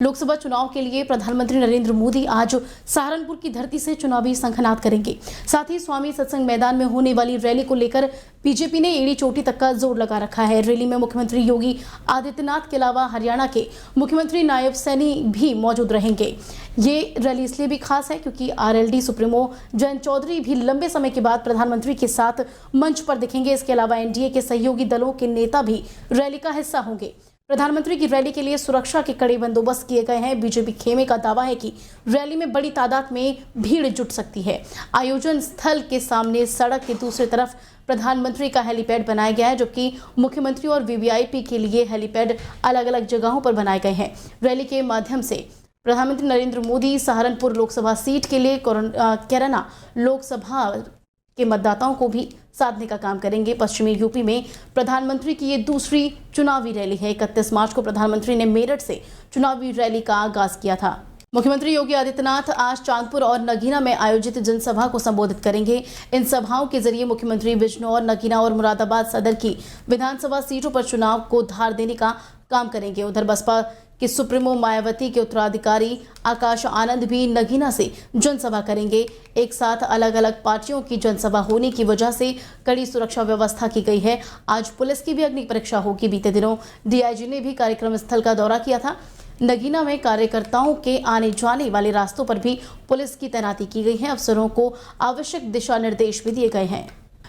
लोकसभा चुनाव के लिए प्रधानमंत्री नरेंद्र मोदी आज सहारनपुर की धरती से चुनावी संखनाद करेंगे। साथ ही स्वामी सत्संग मैदान में होने वाली रैली को लेकर बीजेपी ने एड़ी चोटी तक का जोर लगा रखा है। रैली में मुख्यमंत्री योगी आदित्यनाथ के अलावा हरियाणा के मुख्यमंत्री नायब सैनी भी मौजूद रहेंगे। ये रैली इसलिए भी खास है क्योंकि आरएलडी सुप्रीमो जयंत चौधरी भी लंबे समय के बाद प्रधानमंत्री के साथ मंच पर दिखेंगे। इसके अलावा एनडीए के सहयोगी दलों के नेता भी रैली का हिस्सा होंगे। प्रधानमंत्री की रैली के लिए सुरक्षा के कड़े बंदोबस्त किए गए हैं। बीजेपी खेमे का दावा है कि रैली में बड़ी तादाद में भीड़ जुट सकती है। आयोजन स्थल के सामने सड़क के दूसरी तरफ प्रधानमंत्री का हेलीपैड बनाया गया है, जबकि मुख्यमंत्री और वीवीआईपी के लिए हेलीपैड अलग अलग जगहों पर बनाए गए हैं। रैली के माध्यम से प्रधानमंत्री नरेंद्र मोदी सहारनपुर लोकसभा सीट के लिए कैराना लोकसभा के मतदाताओं को भी साधने का काम करेंगे। पश्चिमी यूपी में प्रधानमंत्री की ये दूसरी चुनावी रैली है। 31 मार्च को प्रधानमंत्री ने मेरठ से चुनावी रैली का आगाज किया था। मुख्यमंत्री योगी आदित्यनाथ आज चांदपुर और नगीना में आयोजित जनसभा को संबोधित करेंगे। इन सभाओं के जरिए मुख्यमंत्री बिजनौर, नगीना और मुरादाबाद सदर की विधानसभा सीटों पर चुनाव को धार देने का काम करेंगे। उधर बसपा कि सुप्रीमो मायावती के उत्तराधिकारी आकाश आनंद भी नगीना से जनसभा करेंगे। एक साथ अलग अलग पार्टियों की जनसभा होने की वजह से कड़ी सुरक्षा व्यवस्था की गई है। आज पुलिस की भी अग्नि परीक्षा होगी। बीते दिनों डीआईजी ने भी कार्यक्रम स्थल का दौरा किया था। नगीना में कार्यकर्ताओं के आने जाने वाले रास्तों पर भी पुलिस की तैनाती की गई है। अफसरों को आवश्यक दिशा निर्देश भी दिए गए हैं।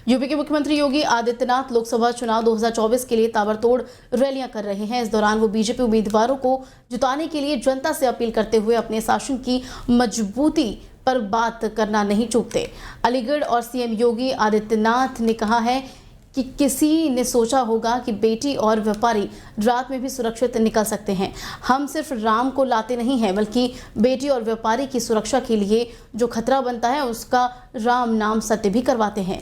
यूपी के मुख्यमंत्री योगी आदित्यनाथ लोकसभा चुनाव 2024 के लिए ताबड़तोड़ रैलियां कर रहे हैं। इस दौरान वो बीजेपी उम्मीदवारों को जिताने के लिए जनता से अपील करते हुए अपने शासन की मजबूती पर बात करना नहीं चूकते। अलीगढ़ और सीएम योगी आदित्यनाथ ने कहा है कि किसी ने सोचा होगा कि बेटी और व्यापारी रात में भी सुरक्षित निकल सकते हैं। हम सिर्फ राम को लाते नहीं हैं, बल्कि बेटी और व्यापारी की सुरक्षा के लिए जो खतरा बनता है उसका राम नाम सत्य भी करवाते हैं।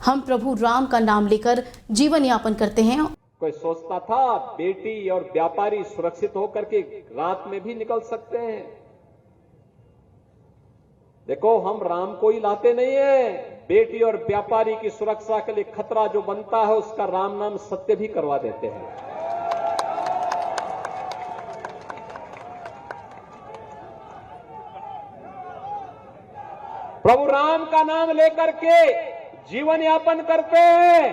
हम प्रभु राम का नाम लेकर जीवन यापन करते हैं। कोई सोचता था बेटी और व्यापारी सुरक्षित होकर के रात में भी निकल सकते हैं। देखो, हम राम को ही लाते नहीं है, बेटी और व्यापारी की सुरक्षा के लिए खतरा जो बनता है उसका राम नाम सत्य भी करवा देते हैं। प्रभु राम का नाम लेकर के जीवन यापन करते हैं।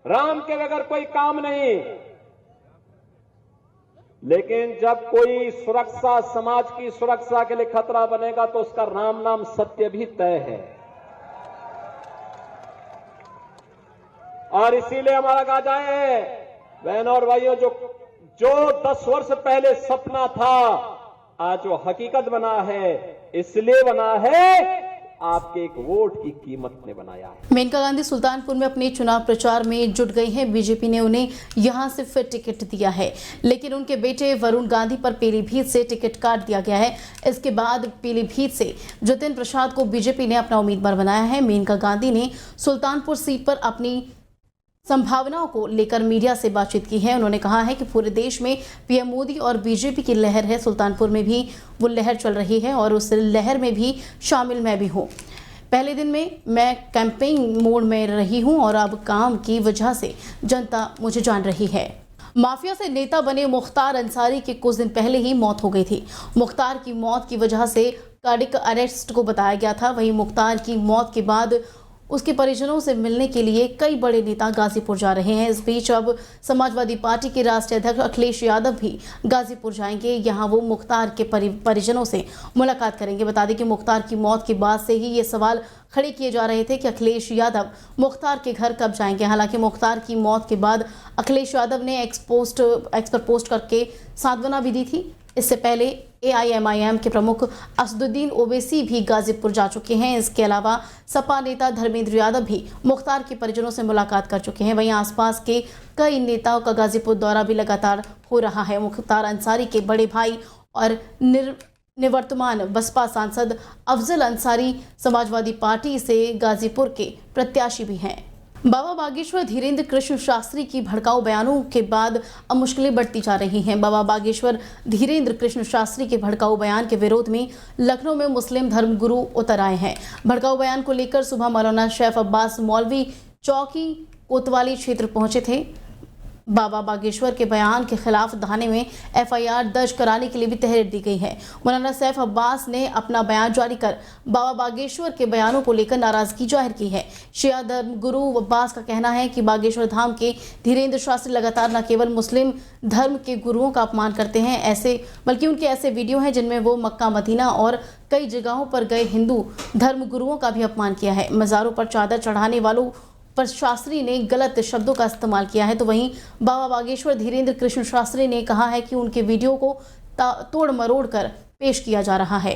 राम के बगैर कोई काम नहीं। लेकिन जब कोई सुरक्षा, समाज की सुरक्षा के लिए खतरा बनेगा तो उसका राम नाम सत्य भी तय है। और इसीलिए हमारा गाजा है, बहनों और भाइयों, जो 10 वर्ष पहले सपना था आज वो हकीकत बना है। इसलिए बना है आपके एक वोट की कीमत ने बनाया है। मेनका गांधी सुल्तानपुर में अपने चुनाव प्रचार में जुट गई हैं। बीजेपी ने उन्हें यहां से फिर टिकट दिया है, लेकिन उनके बेटे वरुण गांधी पर पीलीभीत से टिकट काट दिया गया है। इसके बाद पीलीभीत से जतिन प्रसाद को बीजेपी ने अपना उम्मीदवार बनाया है। मेनका गांधी ने सुल्तानपुर सीट पर अपनी संभावनाओं को लेकर मीडिया से बातचीत की है। उन्होंने कहा है कि पूरे देश में पीएम मोदी और बीजेपी की लहर है। सुल्तानपुर में भी वो लहर चल रही है और उस लहर में भी शामिल मैं भी हूँ। पहले दिन में मैं कैंपेनिंग मोड में रही हूँ और अब काम की वजह से जनता मुझे जान रही है। माफिया से नेता बने मुख्तार अंसारी की कुछ दिन पहले ही मौत हो गई थी। मुख्तार की मौत की वजह से कार्डिक अरेस्ट को बताया गया था। वहीं मुख्तार की मौत के बाद उसके परिजनों से मिलने के लिए कई बड़े नेता गाजीपुर जा रहे हैं। इस बीच अब समाजवादी पार्टी के राष्ट्रीय अध्यक्ष अखिलेश यादव भी गाजीपुर जाएंगे। यहां वो मुख्तार के परिजनों से मुलाकात करेंगे। बता दें कि मुख्तार की मौत के बाद से ही ये सवाल खड़े किए जा रहे थे कि अखिलेश यादव मुख्तार के घर कब जाएंगे। हालांकि मुख्तार की मौत के बाद अखिलेश यादव ने एक्स पर पोस्ट करके सांत्वना भी दी थी। इससे पहले एआईएमआईएम के प्रमुख असदुद्दीन ओवैसी भी गाजीपुर जा चुके हैं। इसके अलावा सपा नेता धर्मेंद्र यादव भी मुख्तार के परिजनों से मुलाकात कर चुके हैं। वहीं आसपास के कई नेताओं का गाजीपुर दौरा भी लगातार हो रहा है। मुख्तार अंसारी के बड़े भाई और निवर्तमान बसपा सांसद अफजल अंसारी समाजवादी पार्टी से गाजीपुर के प्रत्याशी भी हैं। बाबा बागेश्वर धीरेन्द्र कृष्ण शास्त्री की भड़काऊ बयानों के बाद अब मुश्किलें बढ़ती जा रही हैं। बाबा बागेश्वर धीरेन्द्र कृष्ण शास्त्री के भड़काऊ बयान के विरोध में लखनऊ में मुस्लिम धर्मगुरु उतर आए हैं। भड़काऊ बयान को लेकर सुबह मौलाना शैफ अब्बास मौलवी चौकी कोतवाली क्षेत्र पहुंचे थे। बाबा बागेश्वर के बयान के खिलाफ थाने में एफआईआर दर्ज कराने के लिए भी तहरीर दी गई है। मौलाना सैफ अब्बास ने अपना बयान जारी कर बाबा बागेश्वर के बयानों को लेकर नाराजगी जाहिर की है। शिया धर्म गुरु अब्बास का कहना है कि बागेश्वर धाम के धीरेन्द्र शास्त्री लगातार न केवल मुस्लिम धर्म के गुरुओं का अपमान करते हैं बल्कि उनके ऐसे वीडियो हैं जिनमें वो मक्का मदीना और कई जगहों पर गए हिंदू धर्म गुरुओं का भी अपमान किया है। मज़ारों पर चादर चढ़ाने वालों पर शास्त्री ने गलत शब्दों का इस्तेमाल किया है। तो वहीं बाबा बागेश्वर धीरेन्द्र कृष्ण शास्त्री ने कहा है कि उनके वीडियो को तोड़ मरोड़ कर पेश किया जा रहा है।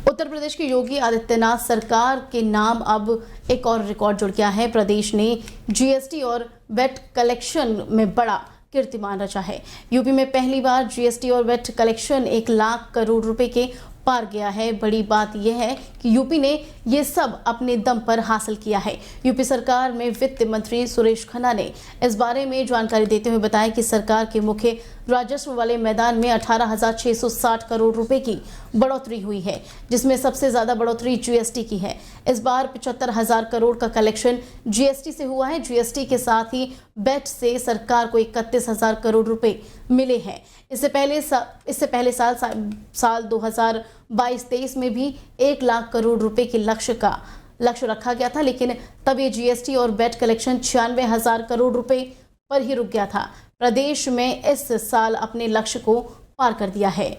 उत्तर प्रदेश की योगी आदित्यनाथ सरकार के नाम अब एक और रिकॉर्ड जुड़ गया है। प्रदेश ने जीएसटी और वैट कलेक्शन में बड़ा कीर्तिमान रचा है। यूपी में पहली बार जीएसटी और वैट कलेक्शन 1 लाख करोड़ रुपए के पार गया है। बड़ी बात यह है कि यूपी ने ये सब अपने दम पर हासिल किया है। यूपी सरकार में वित्त मंत्री सुरेश खन्ना ने इस बारे में जानकारी देते हुए बताया कि सरकार के मुख्य राजस्व वाले मैदान में 18,660 करोड़ रुपए की बढ़ोतरी हुई है, जिसमें सबसे ज्यादा बढ़ोतरी जीएसटी की है। इस बार 75,000 करोड़ का कलेक्शन जीएसटी से हुआ है। जीएसटी के साथ ही वैट से सरकार को 31,000 करोड़ रुपए मिले हैं। इससे पहले साल 2022-23 में भी 1 लाख करोड़ रुपए के लक्ष्य रखा गया था, लेकिन तब ये जीएसटी और वैट कलेक्शन 96,000 करोड़ रुपए पर ही रुक गया था। प्रदेश में इस साल अपने लक्ष्य को पार कर दिया है।